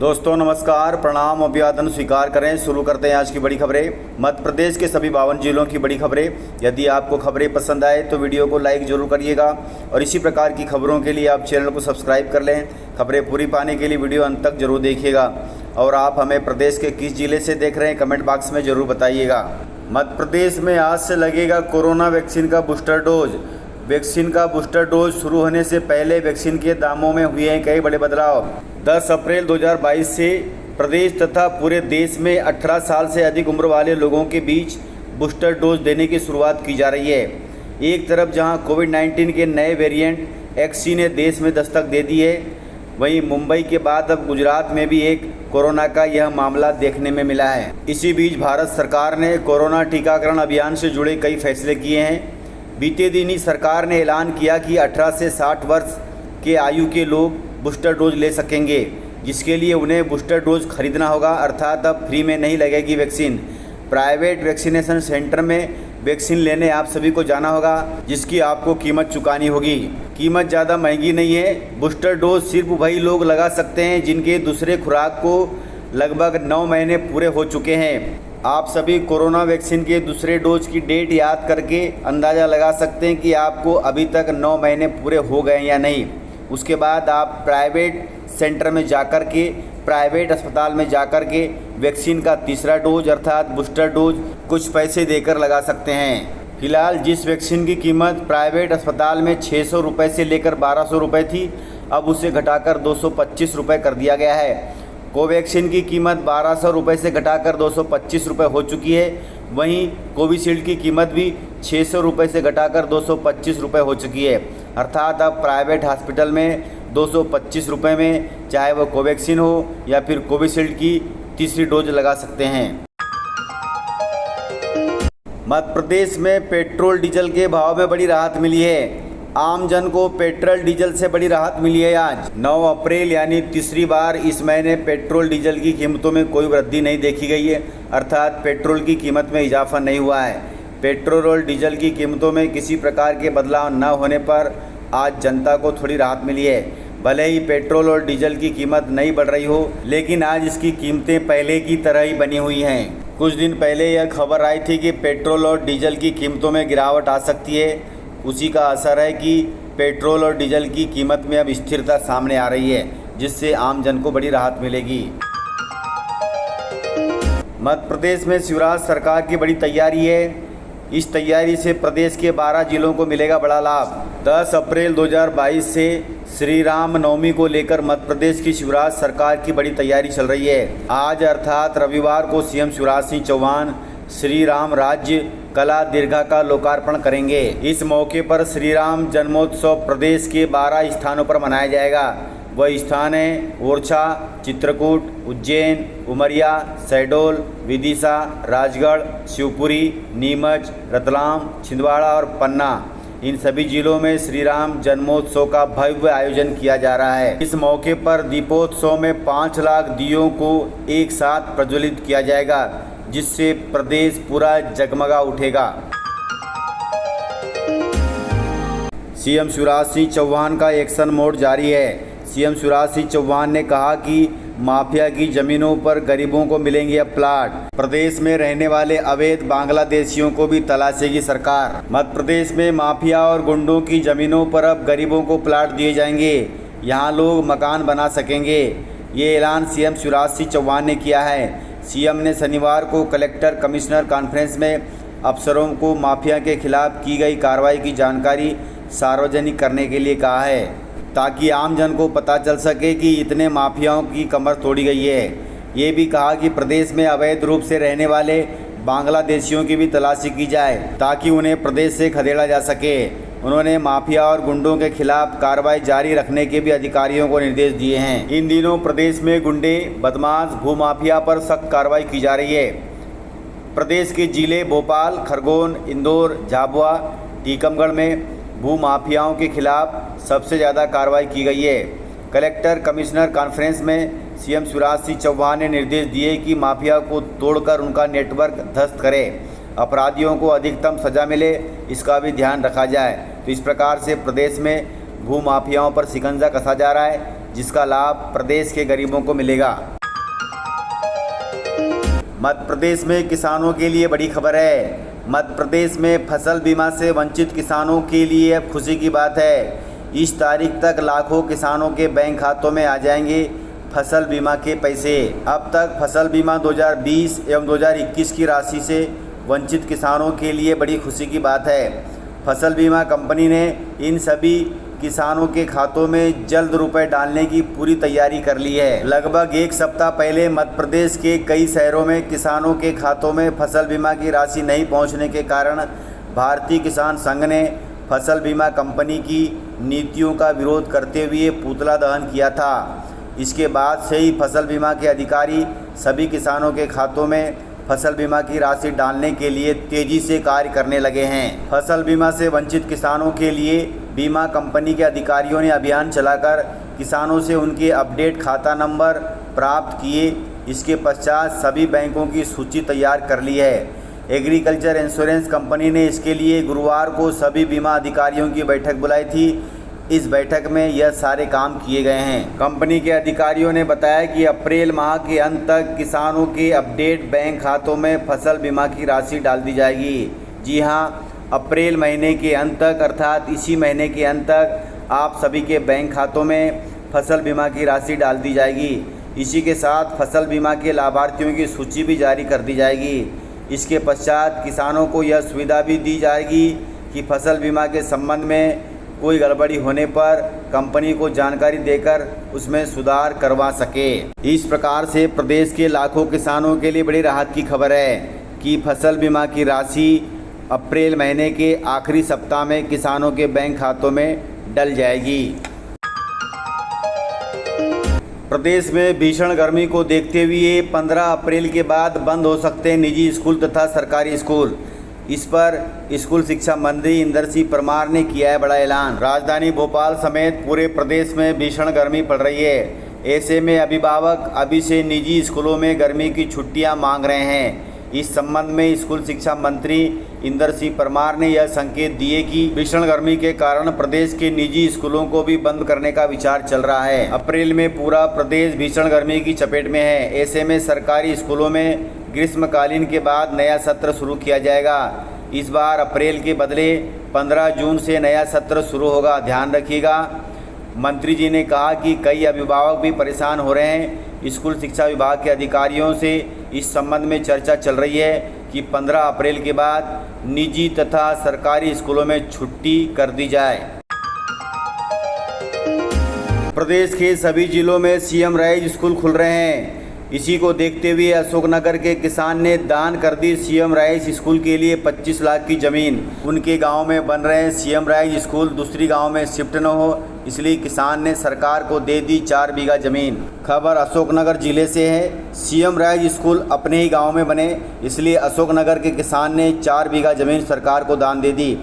दोस्तों नमस्कार, प्रणाम, अभिवादन स्वीकार करें। शुरू करते हैं आज की बड़ी खबरें। मध्य प्रदेश के सभी 52 जिलों की बड़ी खबरें। यदि आपको खबरें पसंद आए तो वीडियो को लाइक जरूर करिएगा और इसी प्रकार की खबरों के लिए आप चैनल को सब्सक्राइब कर लें। खबरें पूरी पाने के लिए वीडियो अंत तक जरूर देखिएगा। और आप हमें प्रदेश के किस जिले से देख रहे हैं कमेंट बॉक्स में ज़रूर बताइएगा। मध्य प्रदेश में आज से लगेगा कोरोना वैक्सीन का बूस्टर डोज। वैक्सीन का बूस्टर डोज शुरू होने से पहले वैक्सीन के दामों में हुए हैं कई बड़े बदलाव। 10 अप्रैल 2022 से प्रदेश तथा पूरे देश में 18 साल से अधिक उम्र वाले लोगों के बीच बूस्टर डोज देने की शुरुआत की जा रही है। एक तरफ जहां कोविड-19 के नए वेरिएंट एक्सी ने देश में दस्तक दे दी है, वहीं मुंबई के बाद अब गुजरात में भी एक कोरोना का यह मामला देखने में मिला है। इसी बीच भारत सरकार ने कोरोना टीकाकरण अभियान से जुड़े कई फैसले किए हैं। बीते दिन ही सरकार ने ऐलान किया कि 18 से 60 वर्ष के आयु के लोग बूस्टर डोज ले सकेंगे, जिसके लिए उन्हें बूस्टर डोज खरीदना होगा, अर्थात अब फ्री में नहीं लगेगी वैक्सीन। प्राइवेट वैक्सीनेशन सेंटर में वैक्सीन लेने आप सभी को जाना होगा, जिसकी आपको कीमत चुकानी होगी। कीमत ज़्यादा महंगी नहीं है। बूस्टर डोज सिर्फ वही लोग लगा सकते हैं जिनके दूसरे खुराक को लगभग 9 महीने पूरे हो चुके हैं। आप सभी कोरोना वैक्सीन के दूसरे डोज की डेट याद करके अंदाज़ा लगा सकते हैं कि आपको अभी तक 9 महीने पूरे हो गए या नहीं। उसके बाद आप प्राइवेट सेंटर में जाकर के, प्राइवेट अस्पताल में जाकर के वैक्सीन का तीसरा डोज अर्थात बूस्टर डोज कुछ पैसे देकर लगा सकते हैं। फिलहाल जिस वैक्सीन की कीमत प्राइवेट अस्पताल में 600 रुपये से लेकर 1200 रुपये थी, अब उसे घटाकर 225 रुपये कर दिया गया है। कोवैक्सीन की कीमत 1200 रुपये से घटाकर 225 रुपये हो चुकी है। वहीं कोविशील्ड की कीमत भी 600 रुपये से घटाकर 225 रुपये हो चुकी है। अर्थात अब प्राइवेट हॉस्पिटल में 225 रुपये में चाहे वो कोवैक्सीन हो या फिर कोविशील्ड की तीसरी डोज लगा सकते हैं। मध्य प्रदेश में पेट्रोल डीजल के भाव में बड़ी राहत मिली है। आम जन को पेट्रोल डीजल से बड़ी राहत मिली है। आज 9 अप्रैल यानी तीसरी बार इस महीने पेट्रोल डीजल की कीमतों में कोई वृद्धि नहीं देखी गई है, अर्थात पेट्रोल की कीमत में इजाफा नहीं हुआ है। पेट्रोल और डीजल की कीमतों में किसी प्रकार के बदलाव न होने पर आज जनता को थोड़ी राहत मिली है। भले ही पेट्रोल और डीजल की कीमत नहीं बढ़ रही हो, लेकिन आज इसकी कीमतें पहले की तरह ही बनी हुई हैं। कुछ दिन पहले यह खबर आई थी कि पेट्रोल और डीजल की कीमतों में गिरावट आ सकती है। उसी का असर है कि पेट्रोल और डीजल की कीमत में अब स्थिरता सामने आ रही है, जिससे आम जन को बड़ी राहत मिलेगी। मध्य प्रदेश में शिवराज सरकार की बड़ी तैयारी है। इस तैयारी से प्रदेश के 12 जिलों को मिलेगा बड़ा लाभ। 10 अप्रैल 2022 से श्री राम नवमी को लेकर मध्य प्रदेश की शिवराज सरकार की बड़ी तैयारी चल रही है। आज अर्थात रविवार को सीएम शिवराज सिंह चौहान श्री राम राज्य कला दीर्घा का लोकार्पण करेंगे। इस मौके पर श्री राम जन्मोत्सव प्रदेश के 12 स्थानों पर मनाया जाएगा। वह स्थान है ओरछा, चित्रकूट, उज्जैन, उमरिया, शहडोल, विदिशा, राजगढ़, शिवपुरी, नीमच, रतलाम, छिंदवाड़ा और पन्ना। इन सभी जिलों में श्री राम जन्मोत्सव का भव्य आयोजन किया जा रहा है। इस मौके पर दीपोत्सव में 5 लाख दियों को एक साथ प्रज्वलित किया जाएगा, जिससे प्रदेश पूरा जगमगा उठेगा। सीएम शिवराज सिंह चौहान का एक्शन मोड जारी है। सीएम शिवराज सिंह चौहान ने कहा कि माफिया की जमीनों पर गरीबों को मिलेंगे अब प्लाट। प्रदेश में रहने वाले अवैध बांग्लादेशियों को भी तलाशेगी सरकार। मध्य प्रदेश में माफिया और गुंडों की जमीनों पर अब गरीबों को प्लाट दिए जाएंगे। यहाँ लोग मकान बना सकेंगे। ये ऐलान सीएम शिवराज सिंह चौहान ने किया है। सीएम ने शनिवार को कलेक्टर कमिश्नर कॉन्फ्रेंस में अफसरों को माफिया के खिलाफ की गई कार्रवाई की जानकारी सार्वजनिक करने के लिए कहा है, ताकि आम जन को पता चल सके कि इतने माफियाओं की कमर तोड़ी गई है। ये भी कहा कि प्रदेश में अवैध रूप से रहने वाले बांग्लादेशियों की भी तलाशी की जाए, ताकि उन्हें प्रदेश से खदेड़ा जा सके। उन्होंने माफिया और गुंडों के खिलाफ कार्रवाई जारी रखने के भी अधिकारियों को निर्देश दिए हैं। इन दिनों प्रदेश में गुंडे, बदमाश, भूमाफिया पर सख्त कार्रवाई की जा रही है। प्रदेश के जिले भोपाल, खरगोन, इंदौर, झाबुआ, टीकमगढ़ में भूमाफियाओं के खिलाफ सबसे ज़्यादा कार्रवाई की गई है। कलेक्टर कमिश्नर कॉन्फ्रेंस में सीएम शिवराज सिंह चौहान ने निर्देश दिए कि माफिया को तोड़कर उनका नेटवर्क ध्वस्त करें, अपराधियों को अधिकतम सज़ा मिले, इसका भी ध्यान रखा जाए। तो इस प्रकार से प्रदेश में भूमाफियाओं पर शिकंजा कसा जा रहा है। जिसका लाभ प्रदेश के गरीबों को मिलेगा। मध्य प्रदेश में किसानों के लिए बड़ी खबर है। मध्य प्रदेश में फसल बीमा से वंचित किसानों के लिए अब खुशी की बात है। इस तारीख तक लाखों किसानों के बैंक खातों में आ जाएंगे फसल बीमा के पैसे। अब तक फसल बीमा 2020 एवं 2021 की राशि से वंचित किसानों के लिए बड़ी खुशी की बात है। फसल बीमा कंपनी ने इन सभी किसानों के खातों में जल्द रुपए डालने की पूरी तैयारी कर ली है। लगभग एक सप्ताह पहले मध्य प्रदेश के कई शहरों में किसानों के खातों में फसल बीमा की राशि नहीं पहुंचने के कारण भारतीय किसान संघ ने फसल बीमा कंपनी की नीतियों का विरोध करते हुए पुतला दहन किया था। इसके बाद से ही फसल बीमा के अधिकारी सभी किसानों के खातों में फसल बीमा की राशि डालने के लिए तेजी से कार्य करने लगे हैं। फसल बीमा से वंचित किसानों के लिए बीमा कंपनी के अधिकारियों ने अभियान चलाकर किसानों से उनके अपडेट खाता नंबर प्राप्त किए। इसके पश्चात सभी बैंकों की सूची तैयार कर ली है। एग्रीकल्चर इंश्योरेंस कंपनी ने इसके लिए गुरुवार को सभी बीमा अधिकारियों की बैठक बुलाई थी। इस बैठक में यह सारे काम किए गए हैं। कंपनी के अधिकारियों ने बताया कि अप्रैल माह के अंत तक किसानों के अपडेट बैंक खातों में फसल बीमा की राशि डाल दी जाएगी। जी हां, अप्रैल महीने के अंत तक अर्थात इसी महीने के अंत तक आप सभी के बैंक खातों में फसल बीमा की राशि डाल दी जाएगी। इसी के साथ फसल बीमा के लाभार्थियों की सूची भी जारी कर दी जाएगी। इसके पश्चात किसानों को यह सुविधा भी दी जाएगी कि फसल बीमा के संबंध में कोई गड़बड़ी होने पर कंपनी को जानकारी देकर उसमें सुधार करवा सके। इस प्रकार से प्रदेश के लाखों किसानों के लिए बड़ी राहत की खबर है कि फसल बीमा की राशि अप्रैल महीने के आखिरी सप्ताह में किसानों के बैंक खातों में डल जाएगी। प्रदेश में भीषण गर्मी को देखते हुए 15 अप्रैल के बाद बंद हो सकते हैं निजी स्कूल तथा सरकारी स्कूल। इस पर स्कूल शिक्षा मंत्री इंदर सिंह परमार ने किया है बड़ा ऐलान। राजधानी भोपाल समेत पूरे प्रदेश में भीषण गर्मी पड़ रही है। ऐसे में अभिभावक अभी से निजी स्कूलों में गर्मी की छुट्टियां मांग रहे हैं। इस संबंध में स्कूल शिक्षा मंत्री इंदर सिंह परमार ने यह संकेत दिए कि भीषण गर्मी के कारण प्रदेश के निजी स्कूलों को भी बंद करने का विचार चल रहा है। अप्रैल में पूरा प्रदेश भीषण गर्मी की चपेट में है। ऐसे में सरकारी स्कूलों में ग्रीष्मकालीन के बाद नया सत्र शुरू किया जाएगा। इस बार अप्रैल के बदले 15 जून से नया सत्र शुरू होगा, ध्यान रखिएगा। मंत्री जी ने कहा कि कई अभिभावक भी परेशान हो रहे हैं। स्कूल शिक्षा विभाग के अधिकारियों से इस संबंध में चर्चा चल रही है कि 15 अप्रैल के बाद निजी तथा सरकारी स्कूलों में छुट्टी कर दी जाए। प्रदेश के सभी जिलों में सीएम राइज स्कूल खुल रहे हैं। इसी को देखते हुए अशोकनगर के किसान ने दान कर दी सीएम राइज स्कूल के लिए 25 लाख की ज़मीन। उनके गांव में बन रहे सीएम राइज स्कूल दूसरी गांव में शिफ्ट न हो, इसलिए किसान ने सरकार को दे दी 4 बीघा ज़मीन। खबर अशोकनगर जिले से है। सीएम राइज स्कूल अपने ही गाँव में बने, इसलिए अशोकनगर के किसान ने 4 बीघा ज़मीन सरकार को दान दे दी।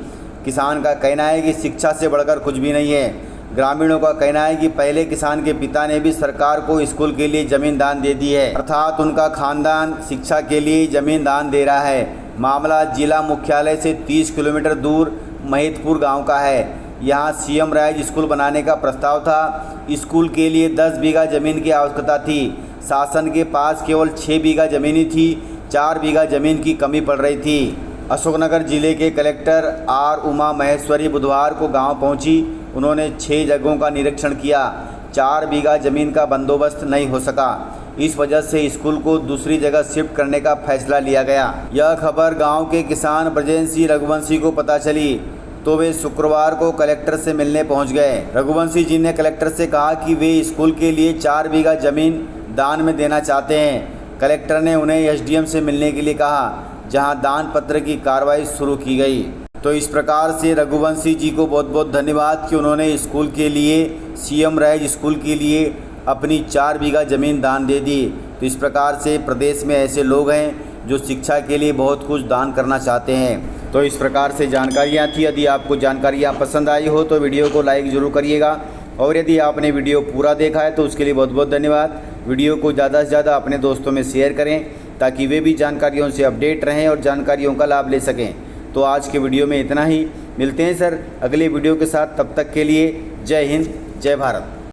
किसान का कहना है कि शिक्षा से बढ़कर कुछ भी नहीं है। ग्रामीणों का कहना है कि पहले किसान के पिता ने भी सरकार को स्कूल के लिए जमीन दान दे दी है, अर्थात उनका खानदान शिक्षा के लिए जमीन दान दे रहा है। मामला जिला मुख्यालय से 30 किलोमीटर दूर महितपुर गांव का है। यहां सीएम राइज स्कूल बनाने का प्रस्ताव था। स्कूल के लिए 10 बीघा जमीन की आवश्यकता थी। शासन के पास केवल 6 बीघा जमीन ही थी। 4 बीघा जमीन की कमी पड़ रही थी। अशोकनगर जिले के कलेक्टर आर उमा महेश्वरी बुधवार को गांव पहुंची। उन्होंने 6 जगहों का निरीक्षण किया। 4 बीघा जमीन का बंदोबस्त नहीं हो सका। इस वजह से स्कूल को दूसरी जगह शिफ्ट करने का फैसला लिया गया। यह खबर गांव के किसान ब्रजेश सिंह रघुवंशी को पता चली तो वे शुक्रवार को कलेक्टर से मिलने पहुंच गए। रघुवंशी जी ने कलेक्टर से कहा कि वे स्कूल के लिए 4 बीघा जमीन दान में देना चाहते हैं। कलेक्टर ने उन्हें एसडीएम से मिलने के लिए कहा, जहां दान पत्र की कार्रवाई शुरू की गई। तो इस प्रकार से रघुवंशी जी को बहुत बहुत धन्यवाद कि उन्होंने स्कूल के लिए सीएम राइज स्कूल के लिए अपनी 4 बीघा ज़मीन दान दे दी। तो इस प्रकार से प्रदेश में ऐसे लोग हैं जो शिक्षा के लिए बहुत कुछ दान करना चाहते हैं। तो इस प्रकार से जानकारियाँ थी। यदि आपको जानकारियाँ पसंद आई हो तो वीडियो को लाइक ज़रूर करिएगा, और यदि आपने वीडियो पूरा देखा है तो उसके लिए बहुत बहुत धन्यवाद। वीडियो को ज़्यादा से ज़्यादा अपने दोस्तों में शेयर करें ताकि वे भी जानकारियों से अपडेट रहें और जानकारियों का लाभ ले सकें। तो आज के वीडियो में इतना ही। मिलते हैं सर अगले वीडियो के साथ। तब तक के लिए जय हिंद, जय भारत।